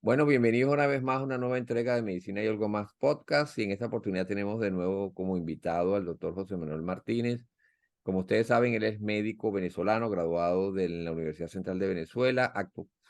Bueno, bienvenidos una vez más a una nueva entrega de Medicina y Algo Más Podcast. Y en esta oportunidad tenemos de nuevo como invitado al doctor José Manuel Martínez. Como ustedes saben, él es médico venezolano, graduado de la Universidad Central de Venezuela.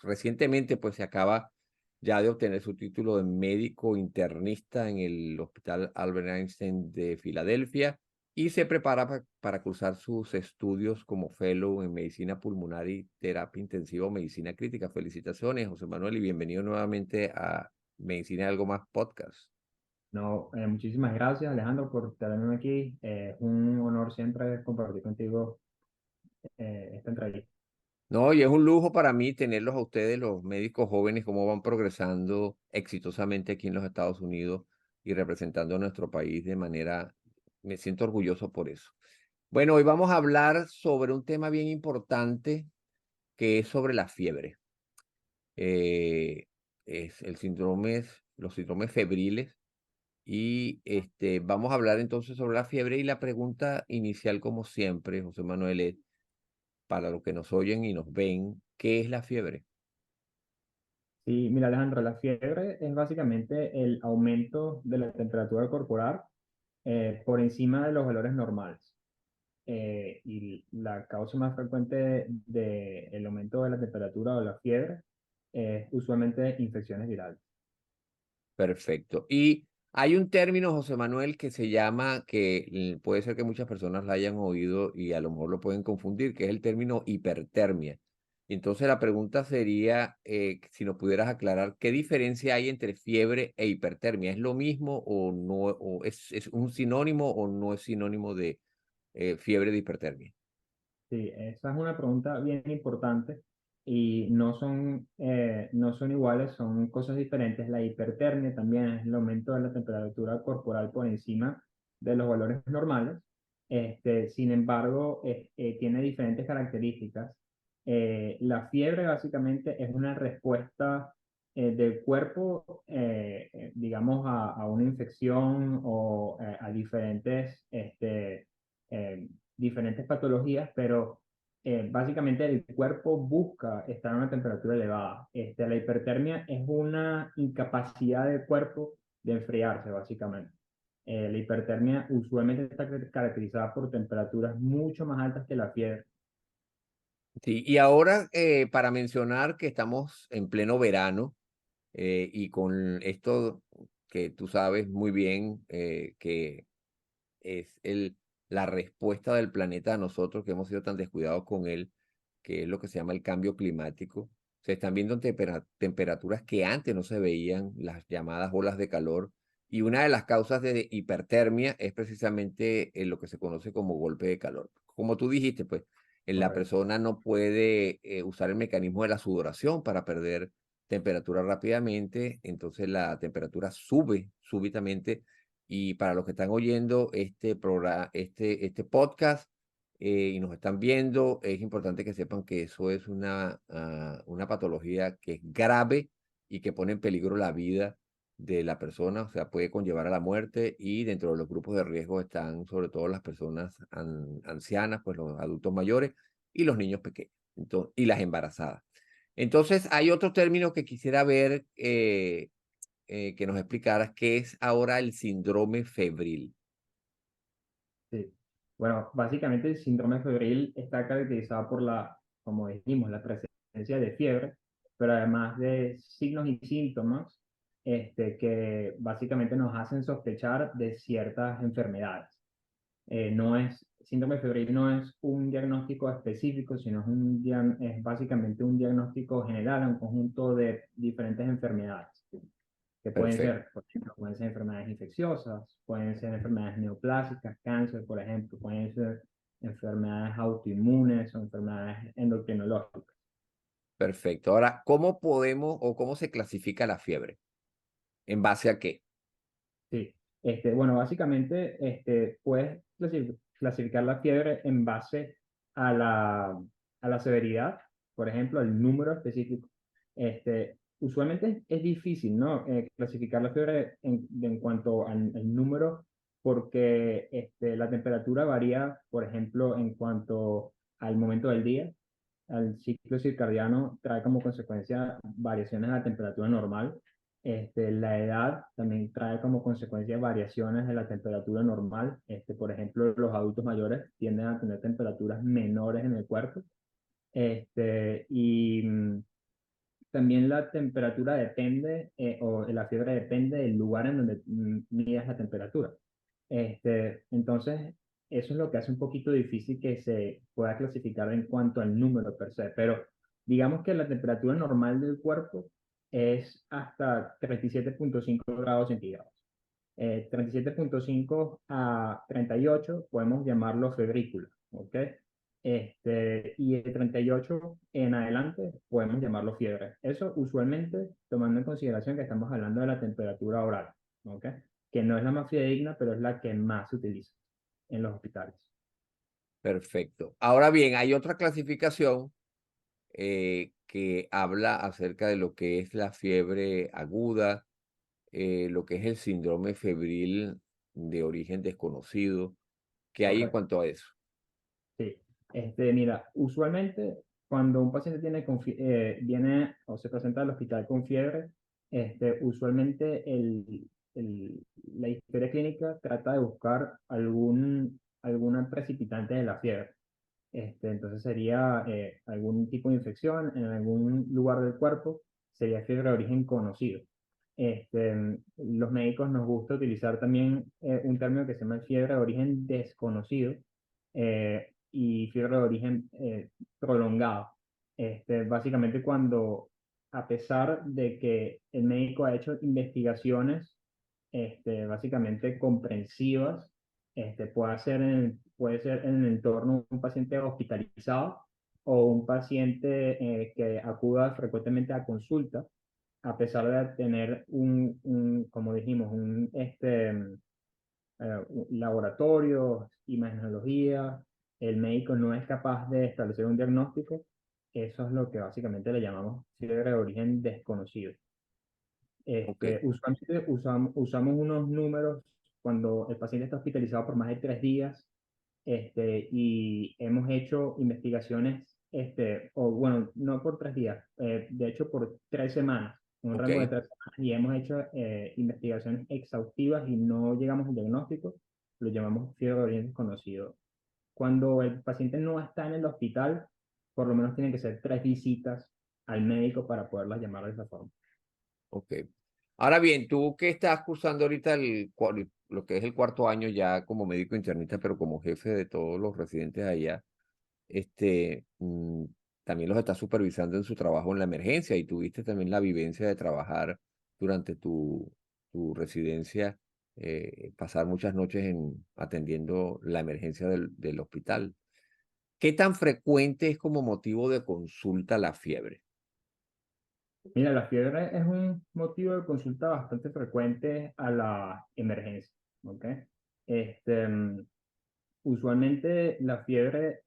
Recientemente, pues se acaba ya de obtener su título de médico internista en el Hospital Albert Einstein de Filadelfia y se prepara para cursar sus estudios como fellow en medicina pulmonar y terapia intensiva o medicina crítica. Felicitaciones, José Manuel, y bienvenido nuevamente a Medicina y Algo Más Podcast. No, muchísimas gracias Alejandro por tenerme aquí. Es un honor siempre compartir contigo esta entrevista. No, y es un lujo para mí tenerlos a ustedes, los médicos jóvenes, cómo van progresando exitosamente aquí en los Estados Unidos y representando a nuestro país de manera, me siento orgulloso por eso. Bueno, hoy vamos a hablar sobre un tema bien importante que es sobre la fiebre. Eh, es el síndrome, los síndromes febriles y vamos a hablar entonces sobre la fiebre y la pregunta inicial, como siempre, José Manuel, es para los que nos oyen y nos ven, ¿qué es la fiebre? Sí, mira Alejandro, la fiebre es básicamente el aumento de la temperatura corporal por encima de los valores normales. Y la causa más frecuente del aumento de la temperatura o la fiebre es usualmente infecciones virales. Perfecto. Y hay un término, José Manuel, que se llama, que puede ser que muchas personas la hayan oído y a lo mejor lo pueden confundir, que es el término hipertermia. Y entonces la pregunta sería, si nos pudieras aclarar, ¿qué diferencia hay entre fiebre e hipertermia? ¿Es lo mismo o no, o es un sinónimo o no es sinónimo de fiebre de hipertermia? Sí, esa es una pregunta bien importante y no son iguales, son cosas diferentes. La hipertermia también es el aumento de la temperatura corporal por encima de los valores normales. Sin embargo, tiene diferentes características. La fiebre básicamente es una respuesta del cuerpo, digamos, a una infección o a eh, diferentes patologías, pero básicamente el cuerpo busca estar a una temperatura elevada. La hipertermia es una incapacidad del cuerpo de enfriarse, básicamente. La hipertermia usualmente está caracterizada por temperaturas mucho más altas que la fiebre. Sí, y ahora para mencionar que estamos en pleno verano, y con esto que tú sabes muy bien, que es la respuesta del planeta a nosotros que hemos sido tan descuidados con él, que es lo que se llama el cambio climático. Se están viendo temperaturas que antes no se veían, las llamadas olas de calor, y una de las causas de hipertermia es precisamente lo que se conoce como golpe de calor. Como tú dijiste, pues la Correcto. persona no puede usar el mecanismo de la sudoración para perder temperatura rápidamente, entonces la temperatura sube súbitamente y para los que están oyendo este programa, este podcast y nos están viendo, es importante que sepan que eso es una patología que es grave y que pone en peligro la vida de la persona, o sea, puede conllevar a la muerte y dentro de los grupos de riesgo están sobre todo las personas ancianas, pues los adultos mayores y los niños pequeños y las embarazadas. Entonces, hay otro término que quisiera ver que nos explicaras qué es ahora el síndrome febril. Sí. Bueno, básicamente el síndrome febril está caracterizado por como dijimos, la presencia de fiebre, pero además de signos y síntomas que básicamente nos hacen sospechar de ciertas enfermedades. Síndrome febril no es un diagnóstico específico, sino es básicamente un diagnóstico general, un conjunto de diferentes enfermedades que pueden Perfecto. ser, por ejemplo, pueden ser enfermedades infecciosas, pueden ser enfermedades neoplásicas, cáncer, por ejemplo, pueden ser enfermedades autoinmunes o enfermedades endocrinológicas. Perfecto. Ahora, ¿cómo podemos o cómo se clasifica la fiebre? ¿En base a qué? Sí. Bueno, básicamente puedes clasificar la fiebre en base a a la severidad, por ejemplo, el número específico. Usualmente es difícil, ¿no? Clasificar la fiebre en cuanto al número, porque la temperatura varía, por ejemplo, en cuanto al momento del día. al ciclo circadiano trae como consecuencia variaciones de la temperatura normal. La edad también trae como consecuencia variaciones de la temperatura normal. Por ejemplo, los adultos mayores tienden a tener temperaturas menores en el cuerpo. Y también la temperatura depende, o la fiebre depende del lugar en donde midas la temperatura. Entonces, eso es lo que hace un poquito difícil que se pueda clasificar en cuanto al número per se, pero digamos que la temperatura normal del cuerpo es hasta 37,5 grados centígrados. 37,5 a 38 podemos llamarlo febrícula, ¿ok? Y de 38 en adelante podemos llamarlo fiebre. Eso usualmente tomando en consideración que estamos hablando de la temperatura oral, ¿ok? Que no es la más fidedigna, pero es la que más se utiliza en los hospitales. Perfecto. Ahora bien, hay otra clasificación que habla acerca de lo que es la fiebre aguda, lo que es el síndrome febril de origen desconocido. ¿Qué hay en Correcto. cuanto a eso? Sí. Mira, usualmente cuando un paciente viene o se presenta al hospital con fiebre, usualmente la historia clínica trata de buscar alguna precipitante de la fiebre. Entonces sería algún tipo de infección en algún lugar del cuerpo, sería fiebre de origen conocido. Los médicos nos gusta utilizar también un término que se llama fiebre de origen desconocido, y fiebre de origen prolongado. Básicamente cuando, a pesar de que el médico ha hecho investigaciones básicamente comprensivas, puede ser en el entorno de un paciente hospitalizado o un paciente que acuda frecuentemente a consulta, a pesar de tener como dijimos, laboratorio, imagenología, el médico no es capaz de establecer un diagnóstico. Eso es lo que básicamente le llamamos fiebre de origen desconocido. Ok, Usualmente usamos unos números cuando el paciente está hospitalizado por más de 3 días, y hemos hecho investigaciones, o bueno, no por 3 días, de hecho por 3 semanas, un ok, rango de 3 semanas, y hemos hecho investigaciones exhaustivas y no llegamos al diagnóstico, lo llamamos fiebre de origen desconocido. Cuando el paciente no está en el hospital, por lo menos tienen que ser 3 visitas al médico para poderlas llamar de esa forma. ok. Ahora bien, tú que estás cursando ahorita lo que es el cuarto año ya como médico internista, pero como jefe de todos los residentes allá, este, también los estás supervisando en su trabajo en la emergencia y tuviste también la vivencia de trabajar durante tu residencia, pasar muchas noches atendiendo la emergencia del hospital. ¿Qué tan frecuente es como motivo de consulta la fiebre? Mira, la fiebre es un motivo de consulta bastante frecuente a la emergencia, ¿ok? Este, mm, Usualmente la fiebre,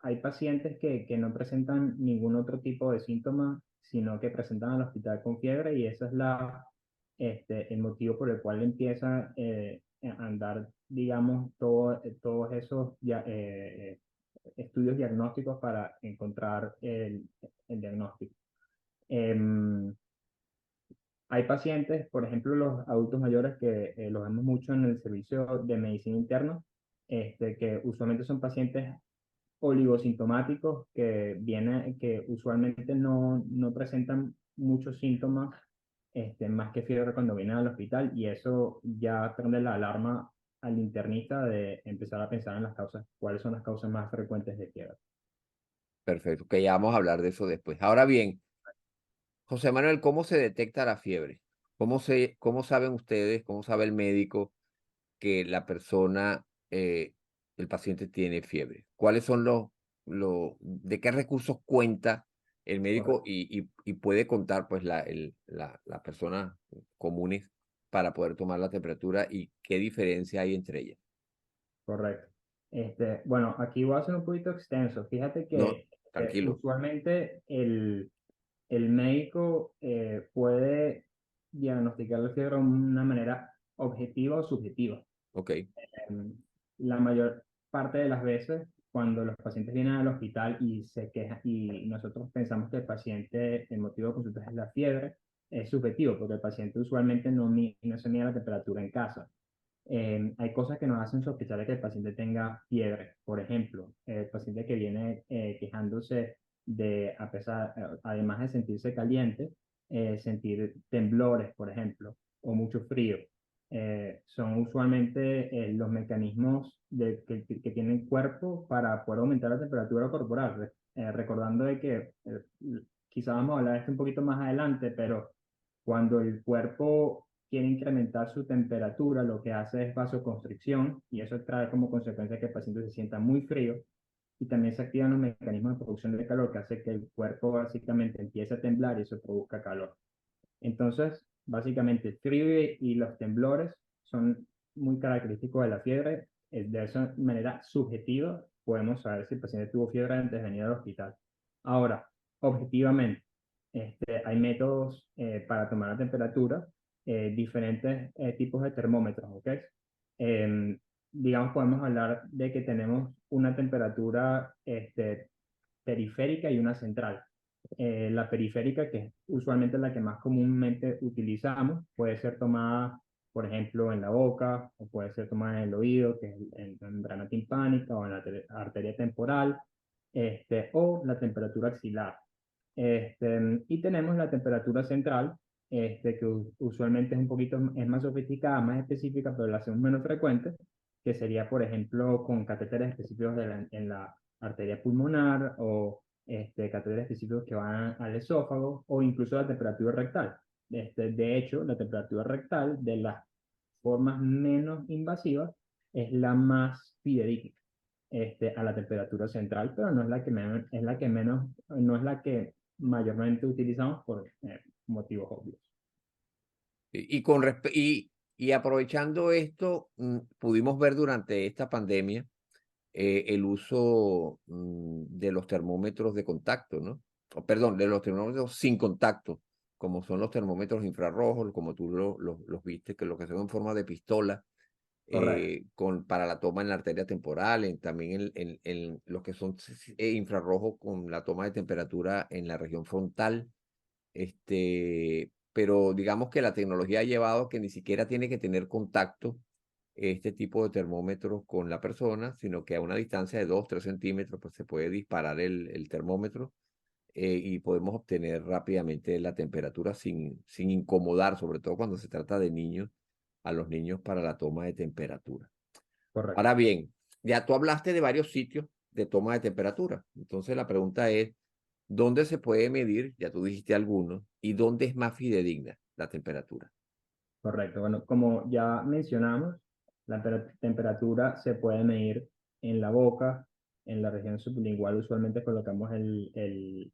hay pacientes que no presentan ningún otro tipo de síntoma, sino que presentan al hospital con fiebre y ese es el motivo por el cual empieza a andar, digamos, todos esos estudios diagnósticos para encontrar el diagnóstico. Em, Hay pacientes, por ejemplo, los adultos mayores que los vemos mucho en el servicio de medicina interna, que usualmente son pacientes oligosintomáticos que usualmente no presentan muchos síntomas, más que fiebre cuando vienen al hospital, y eso ya prende la alarma al internista de empezar a pensar en las causas, cuáles son las causas más frecuentes de fiebre. Perfecto, que ya vamos a hablar de eso después. Ahora bien, José Manuel, ¿cómo se detecta la fiebre? ¿Cómo saben ustedes, cómo sabe el médico que la persona, el paciente tiene fiebre? ¿Cuáles son de qué recursos cuenta el médico Correcto. y puede contar pues las personas comunes para poder tomar la temperatura y qué diferencia hay entre ellas? Correcto. Bueno, aquí voy a ser un poquito extenso. Fíjate No, que tranquilo. usualmente el médico puede diagnosticar la fiebre de una manera objetiva o subjetiva. Ok, Em, la mayor parte de las veces cuando los pacientes vienen al hospital y se quejan, y nosotros pensamos que el paciente, el motivo de consulta es la fiebre, es subjetivo, porque el paciente usualmente no se mide la temperatura en casa. Hay cosas que nos hacen sospechar de que el paciente tenga fiebre. Por ejemplo, el paciente que viene quejándose de, además de sentirse caliente, sentir temblores, por ejemplo, o mucho frío. Son usualmente los mecanismos que tiene el cuerpo para poder aumentar la temperatura corporal. Recordando de que quizá vamos a hablar de esto un poquito más adelante, pero cuando el cuerpo quiere incrementar su temperatura, lo que hace es vasoconstricción y eso trae como consecuencia que el paciente se sienta muy frío y también se activan los mecanismos de producción de calor que hace que el cuerpo básicamente empiece a temblar y eso produzca calor. Entonces, básicamente el frío y los temblores son muy característicos de la fiebre. De esa manera subjetiva podemos saber si el paciente tuvo fiebre antes de venir al hospital. Ahora, objetivamente, hay métodos para tomar la temperatura, diferentes tipos de termómetros, ¿ok? Em, digamos, podemos hablar de que tenemos una temperatura periférica y una central. La periférica, que es usualmente la que más comúnmente utilizamos, puede ser tomada, por ejemplo, en la boca, o puede ser tomada en el oído, que es en la membrana timpánica, o en la arteria temporal, o la temperatura axilar. Y tenemos la temperatura central, que usualmente es un poquito, es más sofisticada, más específica, pero la hacemos menos frecuente, que sería, por ejemplo, con catéteres específicos en la arteria pulmonar o catéteres específicos que van al esófago o incluso la temperatura rectal. De hecho, la temperatura rectal de las formas menos invasivas es la más fidedigna a la temperatura central, pero no es la que menos, es la que menos, no es la que mayormente utilizamos por motivos obvios. Y aprovechando esto, pudimos ver durante esta pandemia el uso de los termómetros de contacto, ¿no? O, perdón, de los termómetros sin contacto, como son los termómetros infrarrojos, como tú los viste, que lo que son en forma de pistola, Correcto, para la toma en la arteria temporal, también en los que son infrarrojos con la toma de temperatura en la región frontal. Pero digamos que la tecnología ha llevado a que ni siquiera tiene que tener contacto este tipo de termómetros con la persona, sino que a una distancia de 2, 3 centímetros pues se puede disparar el termómetro y podemos obtener rápidamente la temperatura sin incomodar, sobre todo cuando se trata de niños, a los niños para la toma de temperatura. correcto, Ahora bien, ya tú hablaste de varios sitios de toma de temperatura. Entonces la pregunta es, ¿dónde se puede medir? Ya tú dijiste algunos. ¿Y dónde es más fidedigna la temperatura? correcto. Bueno, como ya mencionamos, la temperatura se puede medir en la boca, en la región sublingual usualmente colocamos el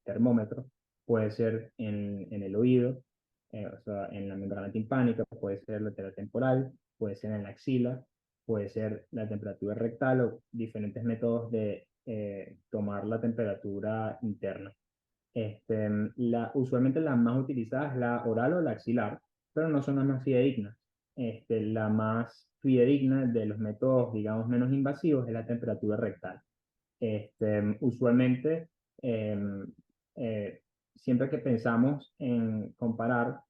termómetro, puede ser en el oído, o sea, en la membrana timpánica, puede ser lateral temporal, puede ser en la axila, puede ser la temperatura rectal o diferentes métodos de tomar la temperatura interna. Usualmente la más utilizada es la oral o la axilar, pero no son las más fidedignas. La más fidedigna de los métodos, digamos, menos invasivos es la temperatura rectal. Usualmente, em, siempre que pensamos en comparar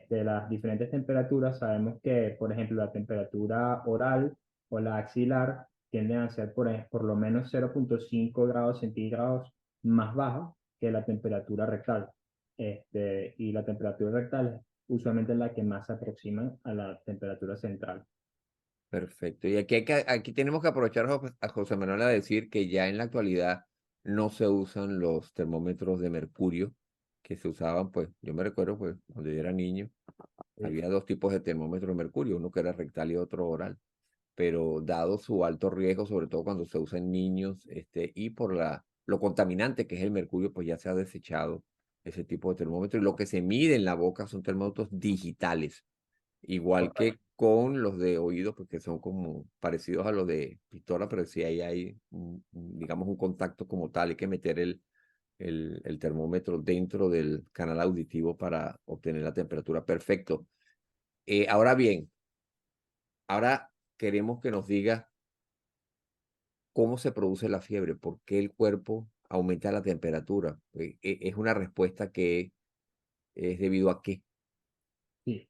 las diferentes temperaturas, sabemos que, por ejemplo, la temperatura oral o la axilar tienden a ser por lo menos 0,5 grados centígrados más baja que la temperatura rectal. Y la temperatura rectal es usualmente la que más se aproxima a la temperatura central. Perfecto. Y aquí tenemos que aprovechar a José Manuel a decir que ya en la actualidad no se usan los termómetros de mercurio que se usaban, pues yo me recuerdo, pues cuando yo era niño, Sí, había dos tipos de termómetros de mercurio, uno que era rectal y otro oral. Pero dado su alto riesgo, sobre todo cuando se usa en niños, y por lo contaminante que es el mercurio, pues ya se ha desechado ese tipo de termómetro. Y lo que se mide en la boca son termómetros digitales, igual correcto, que con los de oído, porque son como parecidos a los de pistola, pero sí ahí hay, digamos, un contacto como tal. Hay que meter el termómetro dentro del canal auditivo para obtener la temperatura. Perfecto. Ahora bien, ahora queremos que nos diga ¿cómo se produce la fiebre? ¿Por qué el cuerpo aumenta la temperatura? Es una respuesta que es debido a qué. Sí.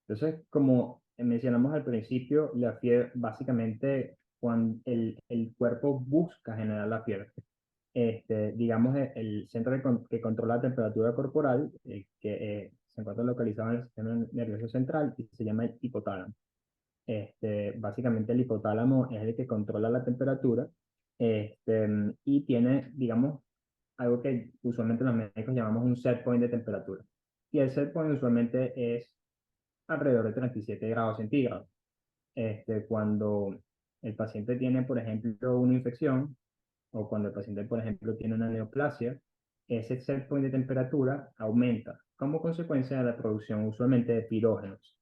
Entonces, como mencionamos al principio, la fiebre, básicamente, cuando el cuerpo busca generar la fiebre. Digamos, el centro que controla la temperatura corporal, que se encuentra localizado en el sistema nervioso central y se llama el hipotálamo. Básicamente el hipotálamo es el que controla la temperatura, y tiene, digamos, algo que usualmente los médicos llamamos un set point de temperatura. Y el set point usualmente es alrededor de 37 grados centígrados. Cuando el paciente tiene, por ejemplo, una infección, o cuando el paciente, por ejemplo, tiene una neoplasia, ese set point de temperatura aumenta como consecuencia de la producción usualmente de pirógenos,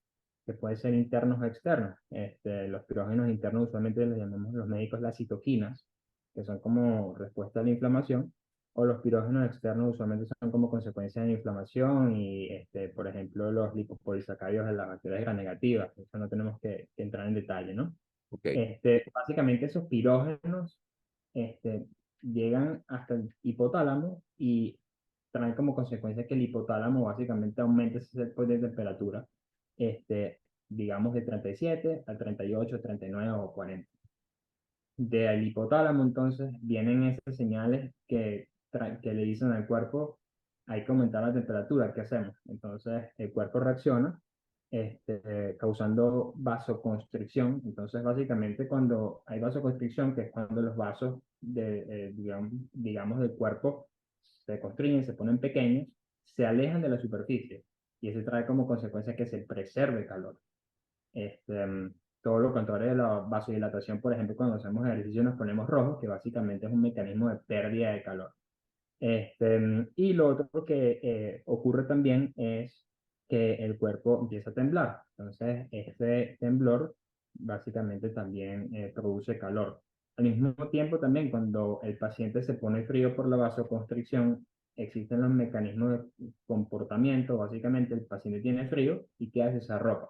que pueden ser internos o externos. Los pirógenos internos usualmente los llamamos los médicos las citoquinas, que son como respuesta a la inflamación, o los pirógenos externos usualmente son como consecuencia de la inflamación y, por ejemplo, los lipopolisacáridos de las bacterias gram negativas. Eso no tenemos que entrar en detalle, ¿no? Ok, Básicamente esos pirógenos este, llegan hasta el hipotálamo y traen como consecuencia que el hipotálamo básicamente aumenta ese set point de temperatura, este, digamos de 37 a 38, 39 o 40. Del hipotálamo entonces vienen esas señales que le dicen al cuerpo, hay que aumentar la temperatura, ¿qué hacemos? Entonces el cuerpo reacciona, causando vasoconstricción. Entonces básicamente cuando hay vasoconstricción, que es cuando los vasos digamos, del cuerpo se constriñen, se ponen pequeños, se alejan de la superficie y eso trae como consecuencia que se preserve calor. Este, Todo lo contrario de la vasodilatación, por ejemplo, cuando hacemos ejercicio nos ponemos rojos, que básicamente es un mecanismo de pérdida de calor. Y lo otro que ocurre también es que el cuerpo empieza a temblar. Entonces, este temblor básicamente también produce calor. Al mismo tiempo, también cuando el paciente se pone frío por la vasoconstricción, existen los mecanismos de comportamiento. Básicamente, el paciente tiene frío y ¿qué hace? Se arropa.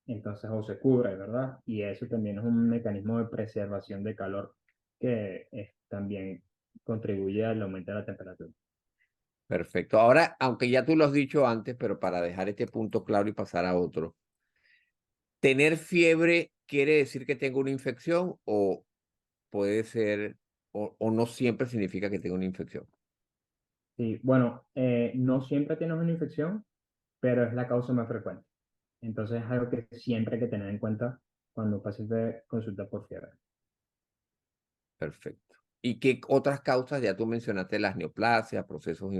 Entonces, o se cubre, ¿verdad? Y eso también es un mecanismo de preservación de calor que también contribuye al aumento de la temperatura. perfecto. Ahora, aunque ya tú lo has dicho antes, pero para dejar este punto claro y pasar a otro, ¿tener fiebre quiere decir que tengo una infección o puede ser, o no siempre significa que tengo una infección? Sí, bueno, no siempre tienes una infección, pero es la causa más frecuente. Entonces es algo que siempre hay que tener en cuenta cuando un paciente consulta por fiebre. Perfecto. ¿Y qué otras causas? Ya tú mencionaste las neoplasias, procesos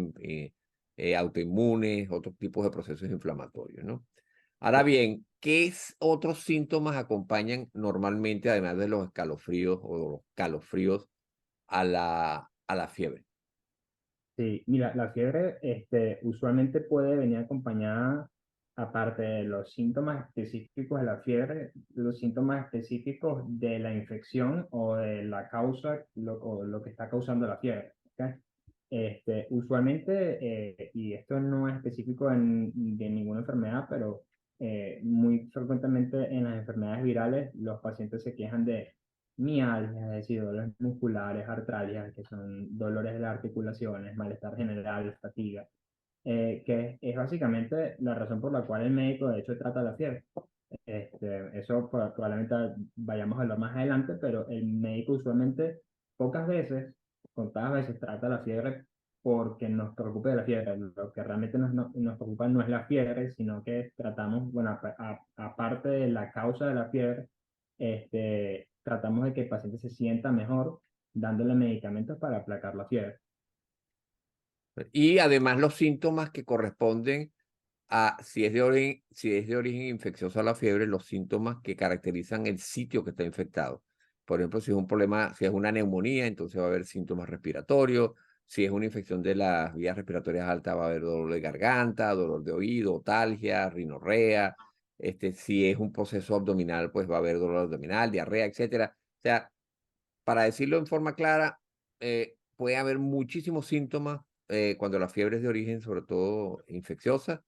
autoinmunes, otros tipos de procesos inflamatorios, ¿no? Ahora Sí. bien, otros síntomas acompañan normalmente, además de los escalofríos o los calofríos, a la fiebre? Sí, mira, la fiebre usualmente puede venir acompañada, aparte de los síntomas específicos de la fiebre, los síntomas específicos de la infección o de la causa, o lo que está causando la fiebre. ¿Ok? Usualmente, y esto no es específico de ninguna enfermedad, pero muy frecuentemente en las enfermedades virales los pacientes se quejan de mialgias, es decir, dolores musculares, artralgias, que son dolores de las articulaciones, malestar general, fatiga, que es básicamente la razón por la cual el médico de hecho trata la fiebre. Eso probablemente vayamos a hablar más adelante, pero el médico usualmente pocas veces, contadas veces, trata la fiebre porque nos preocupa de la fiebre. Lo que realmente nos preocupa no es la fiebre, sino que tratamos, bueno, aparte de la causa de la fiebre, tratamos de que el paciente se sienta mejor dándole medicamentos para aplacar la fiebre. Y además los síntomas que corresponden a si es de origen infeccioso la fiebre, los síntomas que caracterizan el sitio que está infectado. Por ejemplo, si es un problema, si es una neumonía, entonces va a haber síntomas respiratorios. Si es una infección de las vías respiratorias altas, va a haber dolor de garganta, dolor de oído, otalgia, rinorrea. Si es un proceso abdominal, pues va a haber dolor abdominal, diarrea, etcétera. O sea, para decirlo en forma clara, puede haber muchísimos síntomas cuando la fiebre es de origen, sobre todo infecciosa,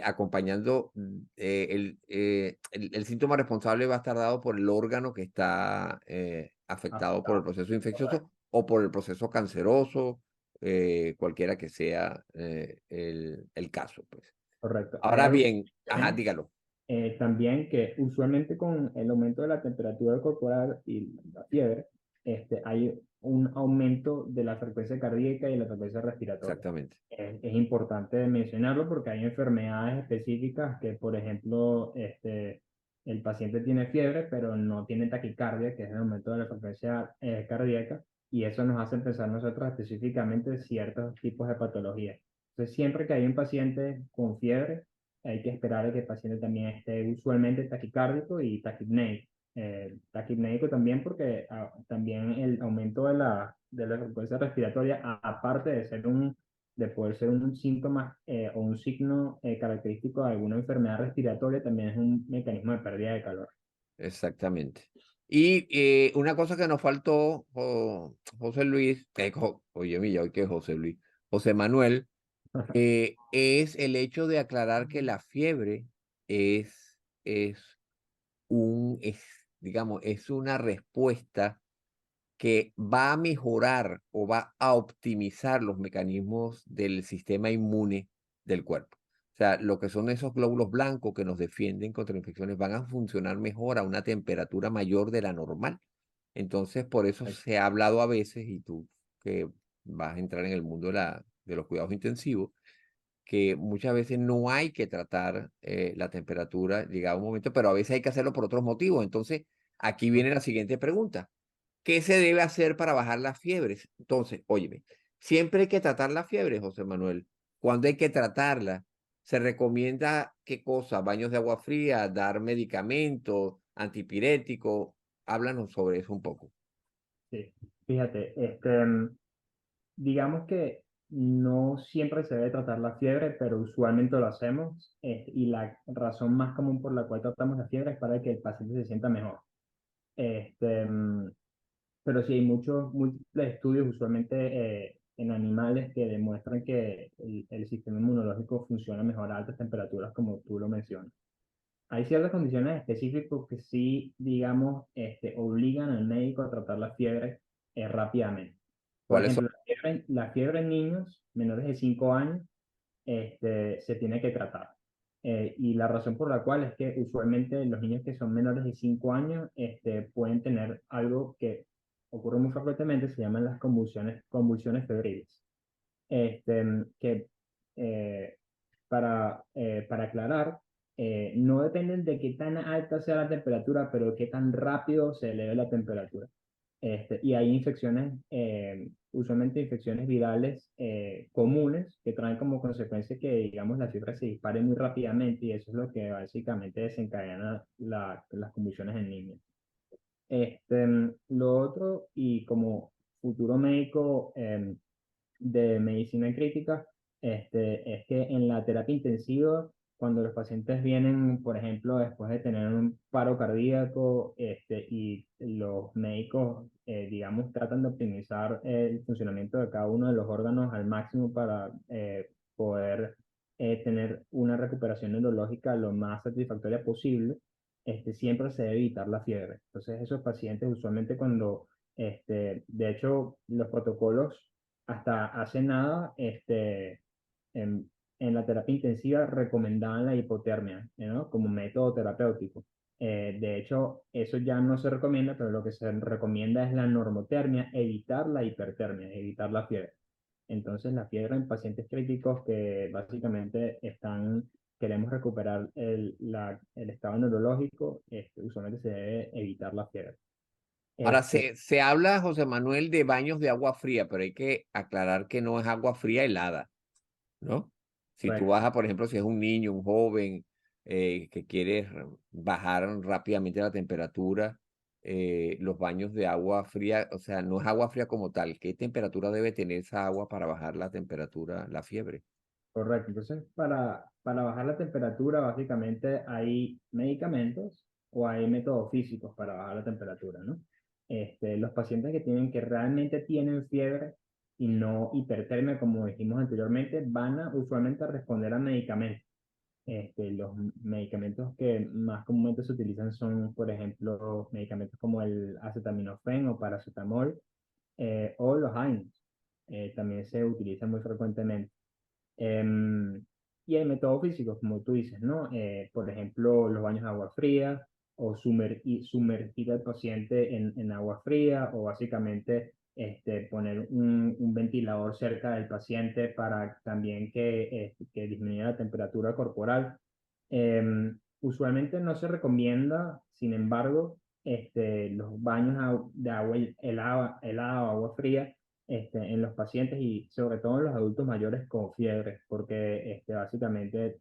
acompañando, el síntoma responsable va a estar dado por el órgano que está afectado por el afectado. proceso Correcto, infeccioso o por el proceso canceroso, cualquiera que sea el caso, pues. correcto. Hay Ahora algo bien, ajá, también, dígalo. también que usualmente con el aumento de la temperatura corporal y la fiebre, hay un aumento de la frecuencia cardíaca y la frecuencia respiratoria. Exactamente, Es importante mencionarlo porque hay enfermedades específicas que, por ejemplo, el paciente tiene fiebre, pero no tiene taquicardia, que es el aumento de la frecuencia cardíaca, y eso nos hace pensar nosotros específicamente ciertos tipos de patologías. Entonces, siempre que hay un paciente con fiebre, hay que esperar a que el paciente también esté usualmente taquicárdico y taquipneico. Taquipneico también porque también el aumento de la frecuencia respiratoria, aparte de ser de poder ser un síntoma o un signo característico de alguna enfermedad respiratoria, también es un mecanismo de pérdida de calor. exactamente. Y una cosa que nos faltó, José Luis, oye, mira, hoy que José Luis, José Manuel, es el hecho de aclarar que la fiebre es digamos, es una respuesta que va a mejorar o va a optimizar los mecanismos del sistema inmune del cuerpo. O sea, lo que son esos glóbulos blancos que nos defienden contra infecciones van a funcionar mejor a una temperatura mayor de la normal. Entonces, por eso se ha hablado a veces, y tú que vas a entrar en el mundo de los cuidados intensivos, que muchas veces no hay que tratar la temperatura llegado un momento, pero a veces hay que hacerlo por otros motivos. Entonces, aquí viene la siguiente pregunta. ¿Qué se debe hacer para bajar las fiebres? Entonces, óyeme, siempre hay que tratar la fiebre, José Manuel. ¿Cuándo hay que tratarla? ¿Se recomienda qué cosa? ¿Baños de agua fría? ¿Dar medicamentos? ¿Antipiréticos? Háblanos sobre eso un poco. Sí, fíjate, digamos que no siempre se debe tratar la fiebre, pero usualmente lo hacemos, y la razón más común por la cual tratamos la fiebre es para que el paciente se sienta mejor. Este, mm, pero sí hay múltiples estudios, usualmente en animales, que demuestran que el sistema inmunológico funciona mejor a altas temperaturas, como tú lo mencionas. Hay ciertas condiciones específicas que sí, digamos, obligan al médico a tratar la fiebre rápidamente. Por ¿Cuáles son? ejemplo, la fiebre en niños menores de 5 años se tiene que tratar. Y la razón por la cual es que usualmente los niños que son menores de 5 años pueden tener algo que ocurre muy frecuentemente, se llaman las convulsiones febriles. Que eh, para aclarar, no dependen de qué tan alta sea la temperatura, pero de qué tan rápido se eleve la temperatura. Y hay infecciones, usualmente infecciones virales comunes, que traen como consecuencia que, digamos, la fiebre se dispare muy rápidamente, y eso es lo que básicamente desencadena las convulsiones en niños. Lo otro, y como futuro médico de medicina crítica, es que en la terapia intensiva, cuando los pacientes vienen, por ejemplo, después de tener un paro cardíaco, y los médicos, digamos, tratan de optimizar el funcionamiento de cada uno de los órganos al máximo para poder tener una recuperación neurológica lo más satisfactoria posible, siempre se debe evitar la fiebre. Entonces, esos pacientes usualmente cuando, de hecho, los protocolos hasta hace nada, en, en la terapia intensiva recomendaban la hipotermia, ¿no? Como método terapéutico. De hecho, eso ya no se recomienda, pero lo que se recomienda es la normotermia, evitar la hipertermia, evitar la fiebre. Entonces, la fiebre en pacientes críticos que básicamente queremos recuperar el estado neurológico, usualmente se debe evitar la fiebre. Ahora, Este, se habla, José Manuel, de baños de agua fría, pero hay que aclarar que no es agua fría helada, ¿no? Si tú Correcto. vas a, por ejemplo, si es un niño, un joven que quiere bajar rápidamente la temperatura, los baños de agua fría, o sea, no es agua fría como tal. ¿Qué temperatura debe tener esa agua para bajar la temperatura, la fiebre? Correcto. Entonces, para bajar la temperatura, básicamente hay medicamentos o hay métodos físicos para bajar la temperatura, ¿no? Los pacientes que realmente tienen fiebre y no hipertermia, como dijimos anteriormente, van a usualmente responder a medicamentos. Los medicamentos que más comúnmente se utilizan son, por ejemplo, medicamentos como el acetaminofén o paracetamol, o los AINES. También se utilizan muy frecuentemente. Em, y hay métodos físicos, como tú dices, ¿no? Por ejemplo, los baños de agua fría o sumergir al paciente en agua fría o básicamente poner un ventilador cerca del paciente para también que disminuya la temperatura corporal. Usualmente no se recomienda, sin embargo, los baños de agua helada o agua fría en los pacientes y sobre todo en los adultos mayores con fiebre, porque básicamente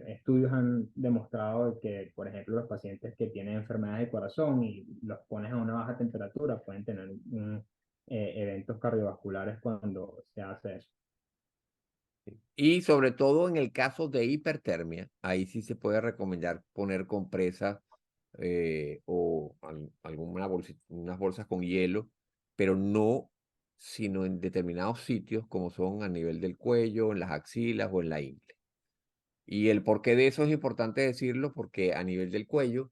estudios han demostrado que, por ejemplo, los pacientes que tienen enfermedades de corazón y los pones a una baja temperatura pueden tener eventos cardiovasculares cuando se hace eso. Y sobre todo en el caso de hipertermia, ahí sí se puede recomendar poner compresas o unas bolsas con hielo, pero no sino en determinados sitios como son a nivel del cuello, en las axilas o en la ingle. Y el porqué de eso es importante decirlo porque a nivel del cuello,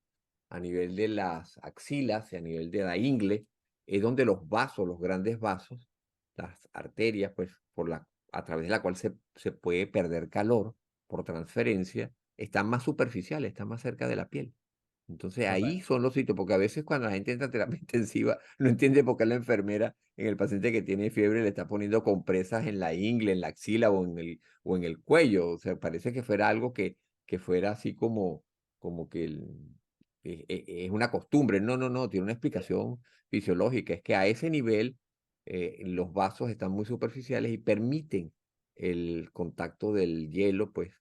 a nivel de las axilas y a nivel de la ingle, es donde los vasos, los grandes vasos, las arterias, pues a través de la cual se puede perder calor por transferencia, están más superficiales, están más cerca de la piel. Entonces ahí Correcto. son los sitios, porque a veces cuando la gente entra a terapia intensiva, no entiende por qué la enfermera en el paciente que tiene fiebre le está poniendo compresas en la ingle, en la axila o en el cuello. O sea, parece que fuera algo que fuera así como que es una costumbre. No, no, no, tiene una explicación fisiológica. Es que a ese nivel los vasos están muy superficiales y permiten el contacto del hielo, pues,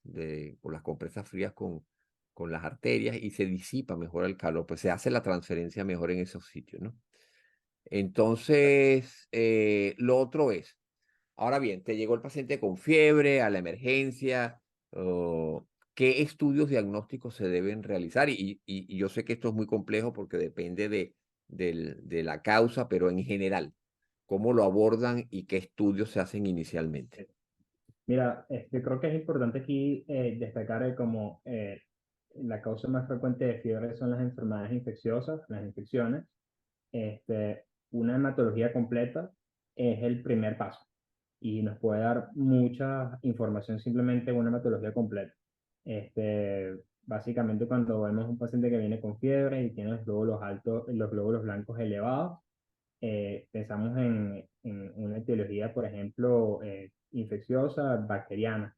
con las compresas frías con las arterias y se disipa mejor el calor, pues se hace la transferencia mejor en esos sitios, ¿no? Entonces, lo otro es, ahora bien, te llegó el paciente con fiebre a la emergencia, ¿qué estudios diagnósticos se deben realizar? Y yo sé que esto es muy complejo porque depende de la causa, pero en general, ¿cómo lo abordan y qué estudios se hacen inicialmente? Mira, creo que es importante aquí destacar como la causa más frecuente de fiebre son las enfermedades infecciosas, las infecciones. Una hematología completa es el primer paso y nos puede dar mucha información simplemente una hematología completa. Básicamente cuando vemos un paciente que viene con fiebre y tiene los glóbulos altos, los glóbulos blancos elevados, pensamos en una etiología, por ejemplo, infecciosa, bacteriana.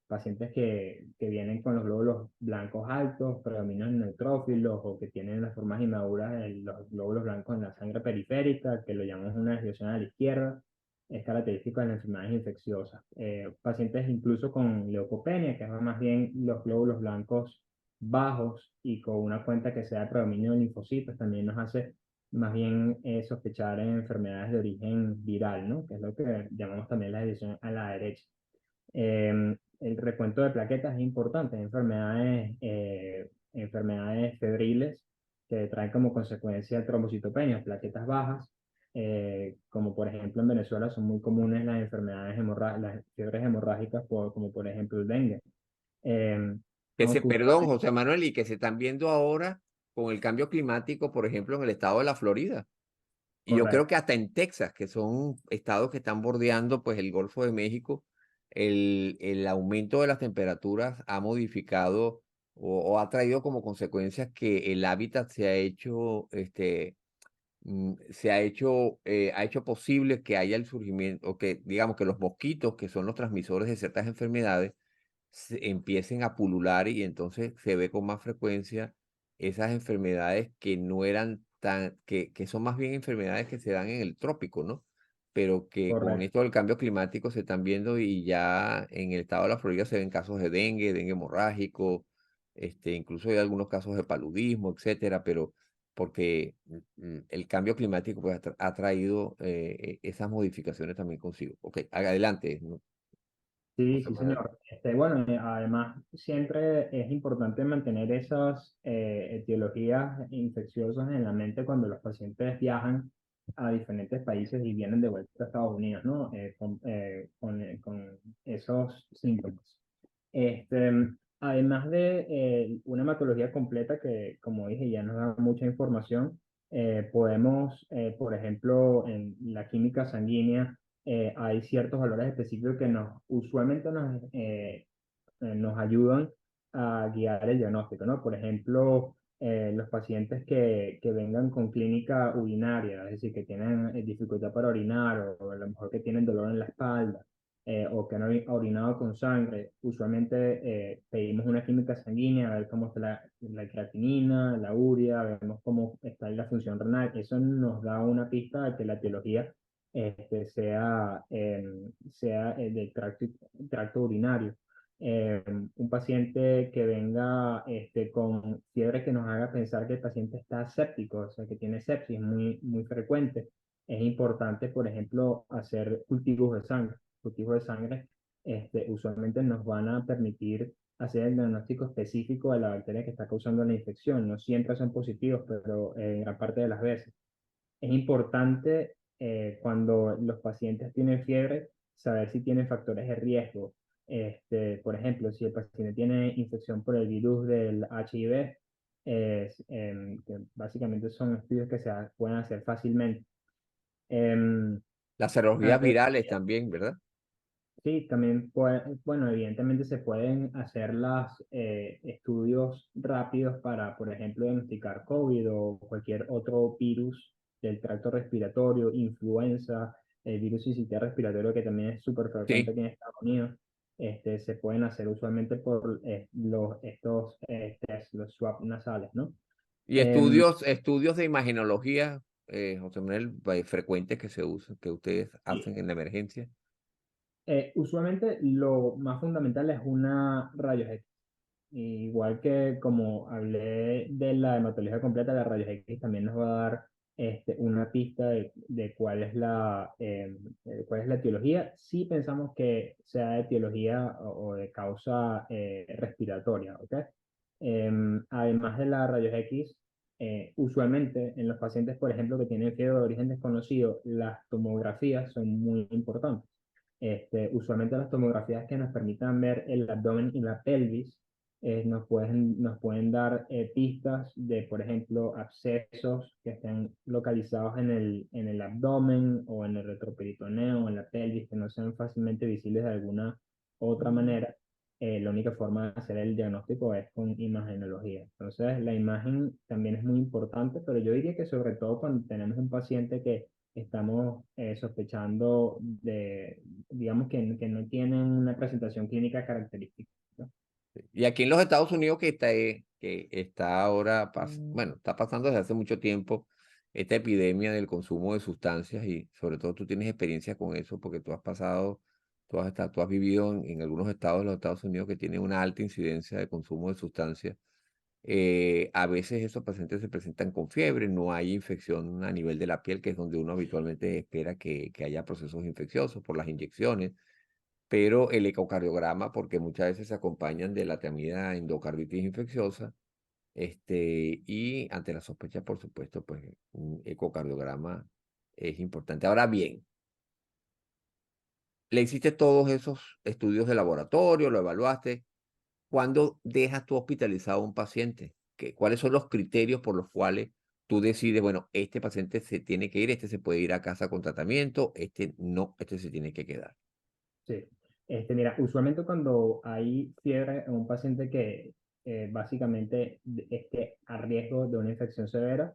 Pacientes que vienen con los glóbulos blancos altos, predominan neutrófilos o que tienen las formas inmaduras de los glóbulos blancos en la sangre periférica, que lo llamamos una desviación a la izquierda, es característico de las enfermedades infecciosas. Pacientes incluso con leucopenia, que es más bien los glóbulos blancos bajos y con una cuenta que sea de predominio de linfocitos, también nos hace más bien sospechar en enfermedades de origen viral, ¿no? Que es lo que llamamos también la división a la derecha. El recuento de plaquetas es importante, enfermedades febriles que traen como consecuencia trombocitopenia, plaquetas bajas, como por ejemplo en Venezuela son muy comunes las fiebres hemorrágicas, como por ejemplo el dengue. Eh, Aunque Perdón, usualmente, José Manuel, y que se están viendo ahora con el cambio climático, por ejemplo, en el estado de la Florida. Y yo creo correcto, que hasta en Texas, que son estados que están bordeando pues el Golfo de México, el aumento de las temperaturas ha modificado o ha traído como consecuencias que el hábitat se ha hecho, ha hecho posible que haya el surgimiento, o que digamos que los mosquitos, que son los transmisores de ciertas enfermedades, empiecen a pulular y entonces se ve con más frecuencia esas enfermedades que no eran que son más bien enfermedades que se dan en el trópico, ¿no? Pero que con correcto. esto del cambio climático se están viendo y ya en el estado de la Florida se ven casos de dengue hemorrágico, incluso hay algunos casos de paludismo, etcétera, pero porque el cambio climático pues, ha traído esas modificaciones también consigo. Ok, adelante, ¿no? Sí, José sí, Manuel. señor. Bueno, además siempre es importante mantener esas etiologías infecciosas en la mente cuando los pacientes viajan a diferentes países y vienen de vuelta a Estados Unidos, ¿no? Con esos síntomas. Este, además de una hematología completa que, como dije, ya nos da mucha información, podemos, por ejemplo, en la química sanguínea, hay ciertos valores específicos que usualmente nos ayudan a guiar el diagnóstico, ¿no? Por ejemplo, los pacientes que vengan con clínica urinaria, es decir, que tienen dificultad para orinar o a lo mejor que tienen dolor en la espalda o que han orinado con sangre, usualmente pedimos una química sanguínea, a ver cómo está la creatinina, la urea, vemos cómo está la función renal. Eso nos da una pista de que la etiología sea del tracto urinario. Un paciente que venga con fiebre que nos haga pensar que el paciente está séptico, o sea, que tiene sepsis muy, muy frecuente. Es importante, por ejemplo, hacer cultivos de sangre. Cultivos de sangre usualmente nos van a permitir hacer el diagnóstico específico de la bacteria que está causando la infección. No siempre son positivos, pero en gran parte de las veces. Es importante cuando los pacientes tienen fiebre saber si tienen factores de riesgo. Por ejemplo, si el paciente tiene infección por el virus del HIV, que básicamente son estudios que pueden hacer fácilmente. Em, Las serologías virales también, ¿verdad? Sí, también bueno, evidentemente se pueden hacer los estudios rápidos para, por ejemplo, diagnosticar COVID o cualquier otro virus del tracto respiratorio, influenza, el virus sincitial respiratorio que también es súper frecuente Sí. aquí en Estados Unidos. Se pueden hacer usualmente por estos test, los swab nasales, ¿no? Y Em, estudios de imagenología, José Manuel, frecuentes que se usan, que ustedes sí, hacen en la emergencia. usualmente lo más fundamental es una rayos X. Igual que como hablé de la hematología completa, la rayos X también nos va a dar una pista de cuál es la etiología. Si pensamos que sea de etiología o de causa respiratoria, ¿ok? Además de la rayos X, usualmente en los pacientes, por ejemplo, que tienen fiebre de origen desconocido, las tomografías son muy importantes. Usualmente las tomografías que nos permitan ver el abdomen y la pelvis nos pueden dar pistas de, por ejemplo, abscesos que estén localizados en el abdomen o en el retroperitoneo o en la pelvis, que no sean fácilmente visibles de alguna otra manera. La única forma de hacer el diagnóstico es con imagenología. Entonces, la imagen también es muy importante, pero yo diría que sobre todo cuando tenemos un paciente que estamos sospechando digamos que no tienen una presentación clínica característica. Y aquí en los Estados Unidos que está ahora, bueno, está pasando desde hace mucho tiempo esta epidemia del consumo de sustancias y sobre todo tú tienes experiencia con eso porque tú has pasado, tú has vivido en algunos estados de los Estados Unidos que tienen una alta incidencia de consumo de sustancias. A veces esos pacientes se presentan con fiebre, no hay infección a nivel de la piel, que es donde uno habitualmente espera que haya procesos infecciosos por las inyecciones, pero el ecocardiograma, porque muchas veces se acompañan de la temida endocarditis infecciosa, y ante la sospecha, por supuesto, pues un ecocardiograma es importante. Ahora bien, le hiciste todos esos estudios de laboratorio, lo evaluaste. ¿Cuándo dejas tú hospitalizado a un paciente? ¿Cuáles son los criterios por los cuales tú decides, bueno, este paciente se tiene que ir, este se puede ir a casa con tratamiento, este no, este se tiene que quedar? Sí. Mira, usualmente cuando hay fiebre en un paciente que básicamente esté a riesgo de una infección severa,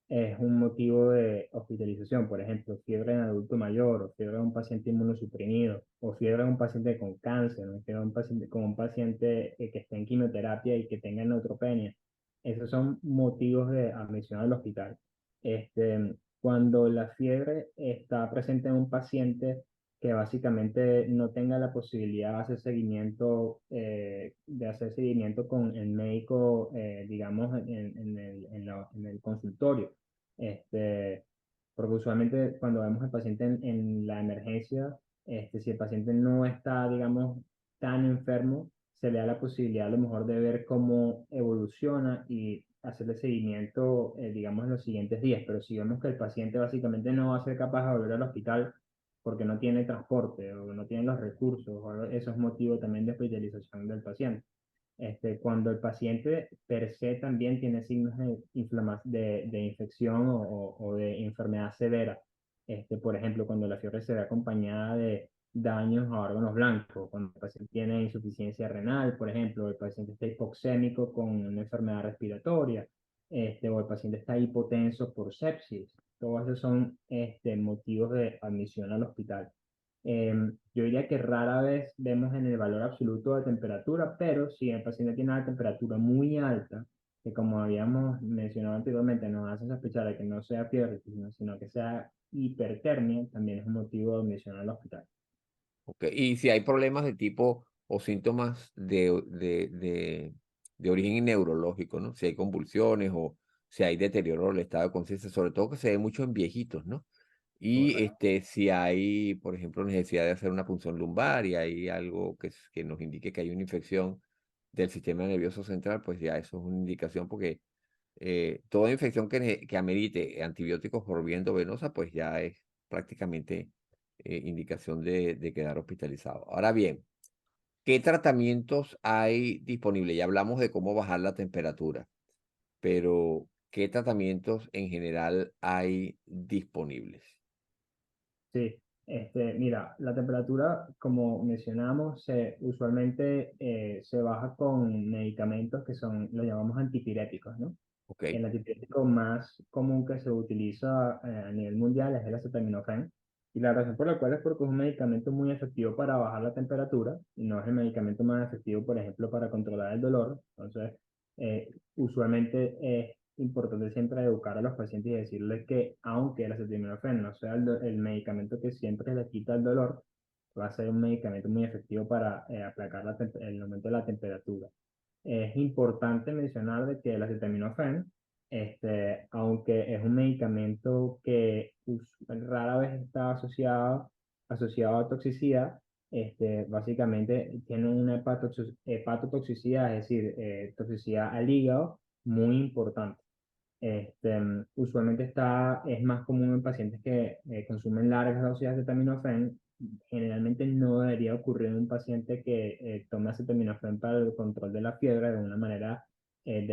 es un motivo de hospitalización. Por ejemplo, fiebre en adulto mayor, o fiebre en un paciente inmunosuprimido, o fiebre en un paciente con cáncer, o fiebre en un paciente, con un paciente que esté en quimioterapia y que tenga neutropenia. Esos son motivos de admisión al hospital. Cuando la fiebre está presente en un paciente que básicamente no tenga la posibilidad de hacer seguimiento con el médico, digamos, en el consultorio. Este, Porque usualmente cuando vemos al paciente en la emergencia, si el paciente no está, digamos, tan enfermo, se le da la posibilidad a lo mejor de ver cómo evoluciona y hacerle seguimiento, digamos, en los siguientes días. Pero si vemos que el paciente básicamente no va a ser capaz de volver al hospital, porque no tiene transporte o no tiene los recursos, eso es motivo también de hospitalización del paciente. Cuando el paciente per se también tiene signos de infección o de enfermedad severa, por ejemplo, cuando la fiebre se ve acompañada de daños a órganos blancos, cuando el paciente tiene insuficiencia renal, por ejemplo, el paciente está hipoxémico con una enfermedad respiratoria, o el paciente está hipotenso por sepsis. Todos esos son motivos de admisión al hospital. Yo diría que rara vez vemos en el valor absoluto de temperatura, pero si el paciente tiene una temperatura muy alta, que como habíamos mencionado anteriormente, nos hace sospechar de que no sea fiebre, sino que sea hipertermia, también es un motivo de admisión al hospital. Ok, y si hay problemas de tipo o síntomas de origen neurológico, ¿no? Si hay convulsiones o si hay deterioro del estado de conciencia, sobre todo que se ve mucho en viejitos, ¿no? Y Correcto. si hay, por ejemplo, necesidad de hacer una punción lumbar y hay algo que nos indique que hay una infección del sistema nervioso central, pues ya eso es una indicación porque toda infección que amerite antibióticos por vía endovenosa, pues ya es prácticamente indicación de quedar hospitalizado. Ahora bien, ¿qué tratamientos hay disponibles? Ya hablamos de cómo bajar la temperatura, pero ¿qué tratamientos en general hay disponibles? Sí, mira, la temperatura, como mencionamos, usualmente se baja con medicamentos que son, lo llamamos antipiréticos, ¿no? Ok, El antipirético más común que se utiliza a nivel mundial es el acetaminofén. Y la razón por la cual es porque es un medicamento muy efectivo para bajar la temperatura y no es el medicamento más efectivo, por ejemplo, para controlar el dolor. Entonces, usualmente es importante siempre educar a los pacientes y decirles que aunque el acetaminofén no sea el medicamento que siempre les quita el dolor, va a ser un medicamento muy efectivo para aplacar el aumento de la temperatura. Es importante mencionar de que el acetaminofén, aunque es un medicamento que rara vez está asociado a toxicidad, básicamente tiene una hepatotoxicidad, es decir, toxicidad al hígado muy importante. Usualmente es más común en pacientes que consumen largas dosis de acetaminofén. Generalmente no debería ocurrir en un paciente que tome acetaminofén para el control de la fiebre de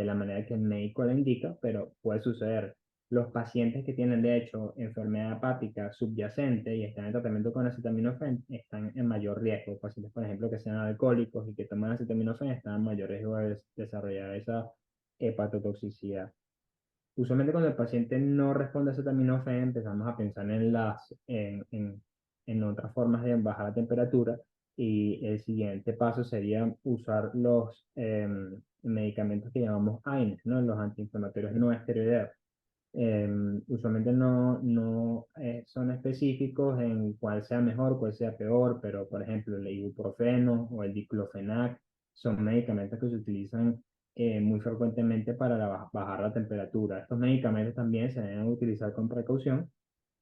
la manera que el médico le indica, pero puede suceder. Los pacientes que tienen, de hecho, enfermedad hepática subyacente y están en tratamiento con acetaminofén están en mayor riesgo. Pacientes, por ejemplo, que sean alcohólicos y que toman acetaminofén están en mayor riesgo de desarrollar esa hepatotoxicidad. Usualmente cuando el paciente no responde a acetaminofén, empezamos a pensar en otras formas de bajar la temperatura y el siguiente paso sería usar los medicamentos que llamamos AINES, ¿no? Los antiinflamatorios no esteroideos. Usualmente no son específicos en cuál sea mejor, cuál sea peor, pero por ejemplo el ibuprofeno o el diclofenac son medicamentos que se utilizan muy frecuentemente para bajar la temperatura. Estos medicamentos también se deben utilizar con precaución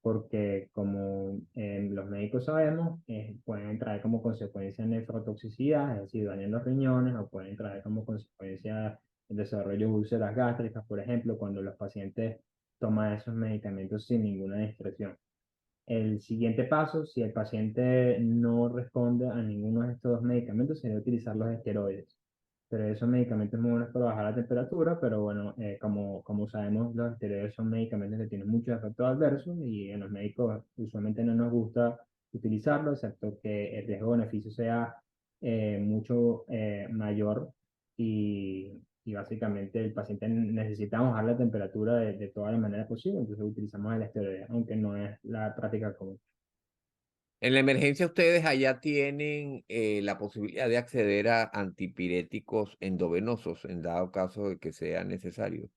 porque como los médicos sabemos, pueden traer como consecuencia nefrotoxicidad, es decir, daño en los riñones, o pueden traer como consecuencia el desarrollo de úlceras gástricas, por ejemplo, cuando los pacientes toman esos medicamentos sin ninguna discreción. El siguiente paso, si el paciente no responde a ninguno de estos dos medicamentos, sería utilizar los esteroides. Pero esos medicamentos muy buenos para bajar la temperatura, pero bueno, como sabemos, los esteroides son medicamentos que tienen muchos efectos adversos y en los médicos usualmente no nos gusta utilizarlos, excepto que el riesgo-beneficio sea mucho mayor y básicamente el paciente necesita bajar la temperatura de todas las maneras posibles, entonces utilizamos el esteroide, aunque no es la práctica común. en la emergencia ustedes allá tienen la posibilidad de acceder a antipiréticos endovenosos en dado caso de que sea necesario.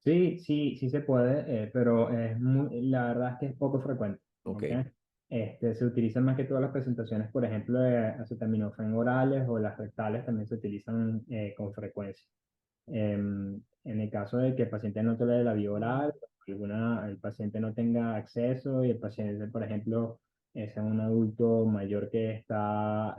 Sí, sí, sí se puede, pero la verdad es que es poco frecuente, Ok. ¿ok? Se utilizan más que todas las presentaciones, por ejemplo, de acetaminofén orales o las rectales también se utilizan con frecuencia. En el caso de que el paciente no tolere la vía oral, el paciente no tenga acceso y el paciente, por ejemplo, es un adulto mayor que está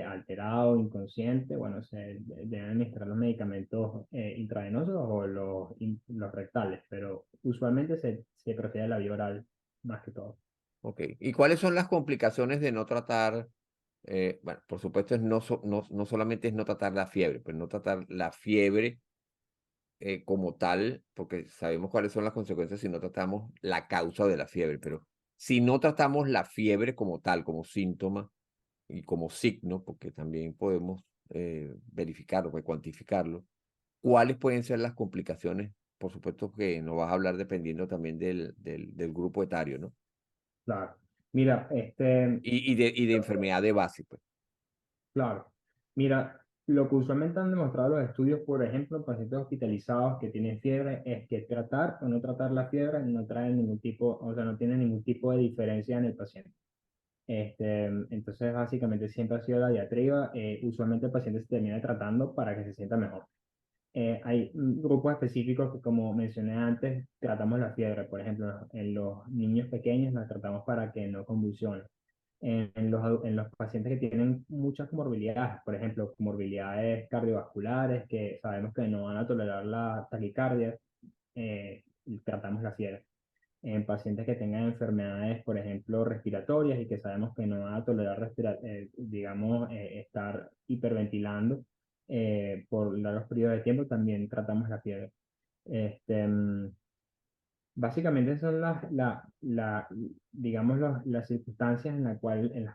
alterado, inconsciente, bueno, se deben administrar los medicamentos intravenosos o los rectales, pero usualmente se prefiere la vía oral más que todo. Ok. ¿Y cuáles son las complicaciones de no tratar? Bueno, por supuesto, no solamente es no tratar la fiebre, pues no tratar la fiebre como tal, porque sabemos cuáles son las consecuencias si no tratamos la causa de la fiebre, pero si no tratamos la fiebre como tal, como síntoma y como signo, porque también podemos verificarlo, pues, cuantificarlo, ¿cuáles pueden ser las complicaciones? Por supuesto que no vas a hablar dependiendo también del grupo etario, ¿no? Claro. Mira, Y de enfermedad de base, pues. claro. Mira, lo que usualmente han demostrado los estudios, por ejemplo, en pacientes hospitalizados que tienen fiebre, es que tratar o no tratar la fiebre no trae ningún tipo, o sea, no tiene ningún tipo de diferencia en el paciente. Entonces, básicamente siempre ha sido la diatriba. Usualmente el paciente se termina tratando para que se sienta mejor. Hay grupos específicos que, como mencioné antes, tratamos la fiebre. Por ejemplo, en los niños pequeños la tratamos para que no convulsionen. En los pacientes que tienen muchas comorbilidades, por ejemplo, comorbilidades cardiovasculares, que sabemos que no van a tolerar la taquicardia, eh, tratamos la fiebre. En pacientes que tengan enfermedades, por ejemplo, respiratorias y que sabemos que no van a tolerar, digamos, estar hiperventilando por largos periodos de tiempo, también tratamos la fiebre. Este, mm, Básicamente son digamos, las circunstancias en las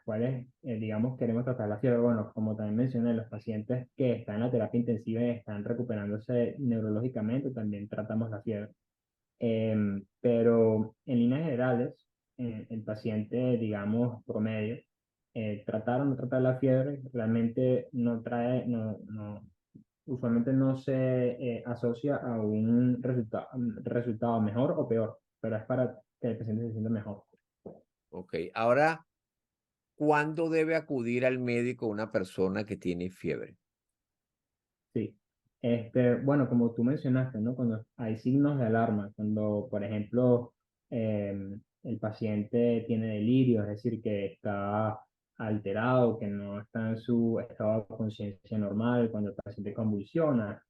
cuales, digamos, queremos tratar la fiebre. Bueno, como también mencioné, los pacientes que están en la terapia intensiva y están recuperándose neurológicamente, también tratamos la fiebre. Pero en líneas generales, el paciente, digamos, promedio, tratar o no tratar la fiebre realmente no trae, usualmente no se asocia a un resultado mejor o peor, pero es para que el paciente se sienta mejor. Ok. Ahora, ¿cuándo debe acudir al médico una persona que tiene fiebre? Sí. Bueno, como tú mencionaste, ¿no? Cuando hay signos de alarma, cuando, por ejemplo, el paciente tiene delirio, es decir, que está alterado, que no está en su estado de conciencia normal, cuando el paciente convulsiona,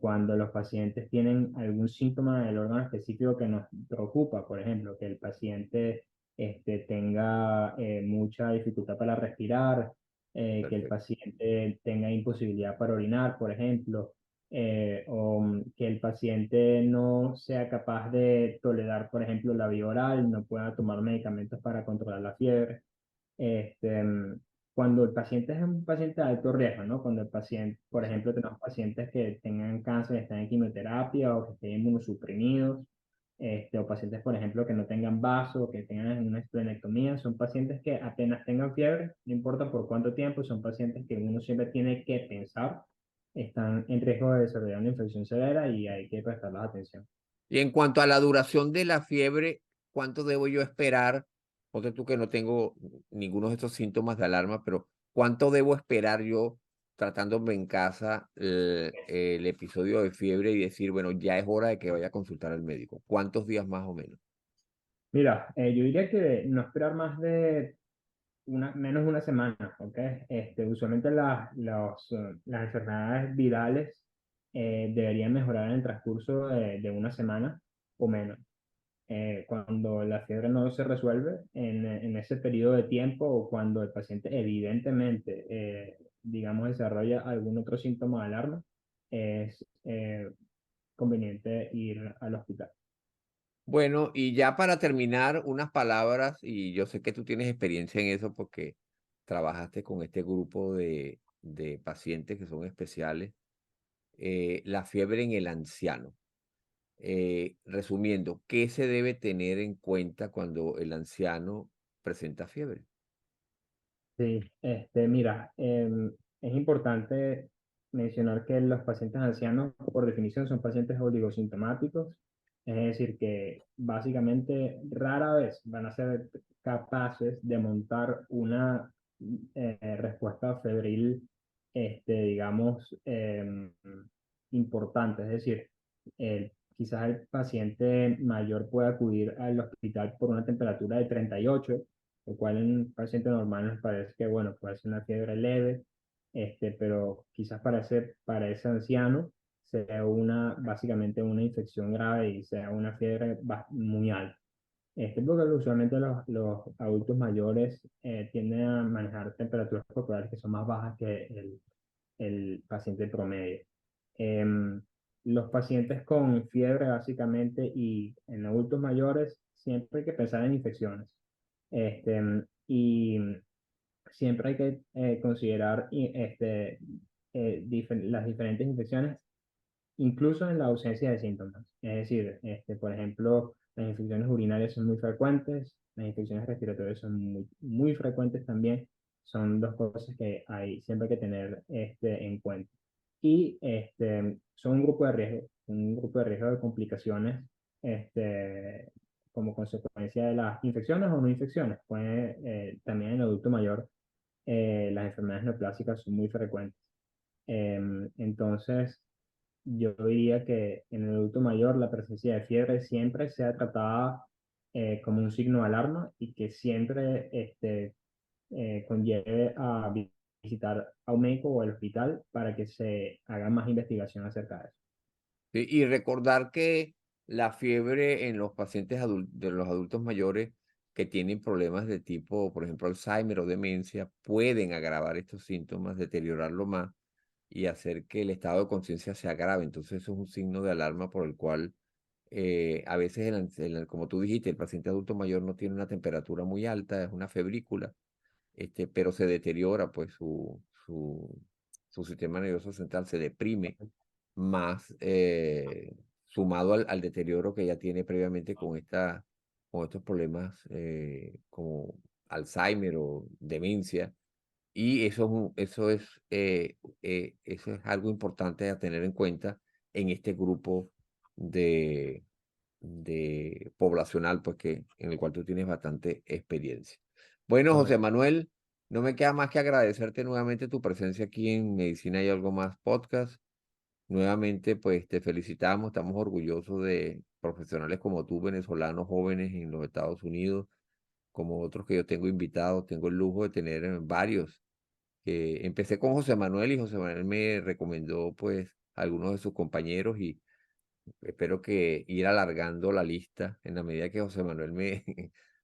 cuando los pacientes tienen algún síntoma del órgano específico que nos preocupa, por ejemplo, que el paciente tenga mucha dificultad para respirar, que el Perfecto. paciente tenga imposibilidad para orinar, por ejemplo, que el paciente no sea capaz de tolerar, por ejemplo, la vía oral, no pueda tomar medicamentos para controlar la fiebre. Este, mm, Cuando el paciente es un paciente de alto riesgo, ¿no? Cuando el paciente, por Sí. ejemplo, tenemos pacientes que tengan cáncer, están en quimioterapia o que estén inmunosuprimidos, o pacientes, por ejemplo, que no tengan vaso, que tengan una esplenectomía, son pacientes que apenas tengan fiebre, no importa por cuánto tiempo, son pacientes que uno siempre tiene que pensar, están en riesgo de desarrollar una infección severa y hay que prestarles atención. Y en cuanto a la duración de la fiebre, ¿cuánto debo yo esperar? Ponte tú que no tengo ninguno de estos síntomas de alarma, pero ¿cuánto debo esperar yo tratándome en casa el episodio de fiebre y decir, bueno, ya es hora de que vaya a consultar al médico? ¿Cuántos días más o menos? Mira, yo diría que no esperar más de menos de una semana, ¿ok? Usualmente las enfermedades virales deberían mejorar en el transcurso de una semana o menos. Cuando la fiebre no se resuelve en ese periodo de tiempo o cuando el paciente evidentemente, digamos, desarrolla algún otro síntoma de alarma, es conveniente ir al hospital. Bueno, y ya para terminar, unas palabras, y yo sé que tú tienes experiencia en eso porque trabajaste con este grupo de pacientes que son especiales, la fiebre en el anciano. Resumiendo, ¿qué se debe tener en cuenta cuando el anciano presenta fiebre? Sí, mira, es importante mencionar que los pacientes ancianos, por definición, son pacientes oligosintomáticos, es decir, que básicamente rara vez van a ser capaces de montar una respuesta febril, digamos, importante. Es decir, quizás el paciente mayor pueda acudir al hospital por una temperatura de 38, lo cual en un paciente normal nos parece que, bueno, puede ser una fiebre leve, pero quizás para ese anciano sea básicamente una infección grave y sea una fiebre muy alta. Porque usualmente los adultos mayores tienden a manejar temperaturas corporales que son más bajas que el paciente promedio. Em, los pacientes con fiebre, básicamente, y en adultos mayores, siempre hay que pensar en infecciones. Y siempre hay que considerar las diferentes infecciones, incluso en la ausencia de síntomas. Es decir, por ejemplo, las infecciones urinarias son muy frecuentes, las infecciones respiratorias son muy frecuentes también. Son dos cosas que hay siempre hay que tener en cuenta. Y son un grupo de riesgo de complicaciones como consecuencia de las infecciones o no infecciones. También en el adulto mayor las enfermedades neoplásicas son muy frecuentes. Entonces, yo diría que en el adulto mayor la presencia de fiebre siempre sea tratada como un signo de alarma y que siempre conlleve a visitar a un médico o al hospital para que se haga más investigación acerca de eso. Sí, y recordar que la fiebre en los pacientes de los adultos mayores que tienen problemas de tipo, por ejemplo, Alzheimer o demencia, pueden agravar estos síntomas, deteriorarlo más y hacer que el estado de conciencia se agrave. Entonces, eso es un signo de alarma por el cual a veces, como tú dijiste, el paciente adulto mayor no tiene una temperatura muy alta, es una febrícula, pero se deteriora, pues su sistema nervioso central se deprime más sumado al deterioro que ya tiene previamente con estos problemas como Alzheimer o demencia. Y eso es algo importante a tener en cuenta en este grupo de, de poblacional, pues en el cual tú tienes bastante experiencia. Bueno, José Correcto. Manuel, no me queda más que agradecerte nuevamente tu presencia aquí en Medicina y Algo Más Podcast. Nuevamente, pues te felicitamos, estamos orgullosos de profesionales como tú, venezolanos jóvenes en los Estados Unidos, como otros que yo tengo invitados. Tengo el lujo de tener varios. Que empecé con José Manuel y José Manuel me recomendó pues a algunos de sus compañeros y espero que ir alargando la lista en la medida que José Manuel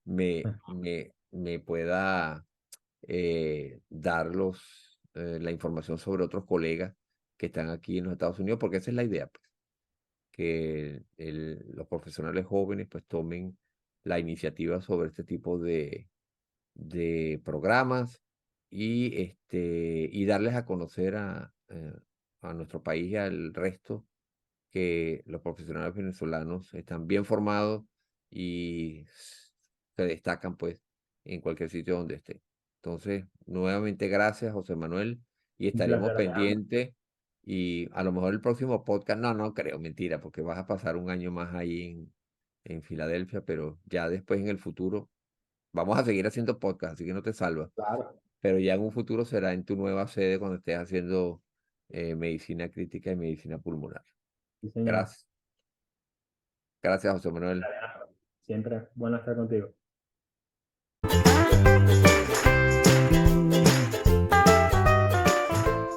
me pueda dar la información sobre otros colegas que están aquí en los Estados Unidos, porque esa es la idea, pues, que los profesionales jóvenes pues tomen la iniciativa sobre este tipo de programas y darles a conocer a nuestro país y al resto que los profesionales venezolanos están bien formados y se destacan pues en cualquier sitio donde estén. Entonces, nuevamente gracias, José Manuel, y Un estaremos placer, Alejandro. pendientes y a lo mejor el próximo podcast, no creo, mentira, porque vas a pasar un año más ahí en Filadelfia, pero ya después en el futuro vamos a seguir haciendo podcast, así que no te salvas, Claro. pero ya en un futuro será en tu nueva sede cuando estés haciendo medicina crítica y medicina pulmonar. Sí, señor. Gracias. Gracias, José Manuel. Alejandro, siempre bueno estar contigo.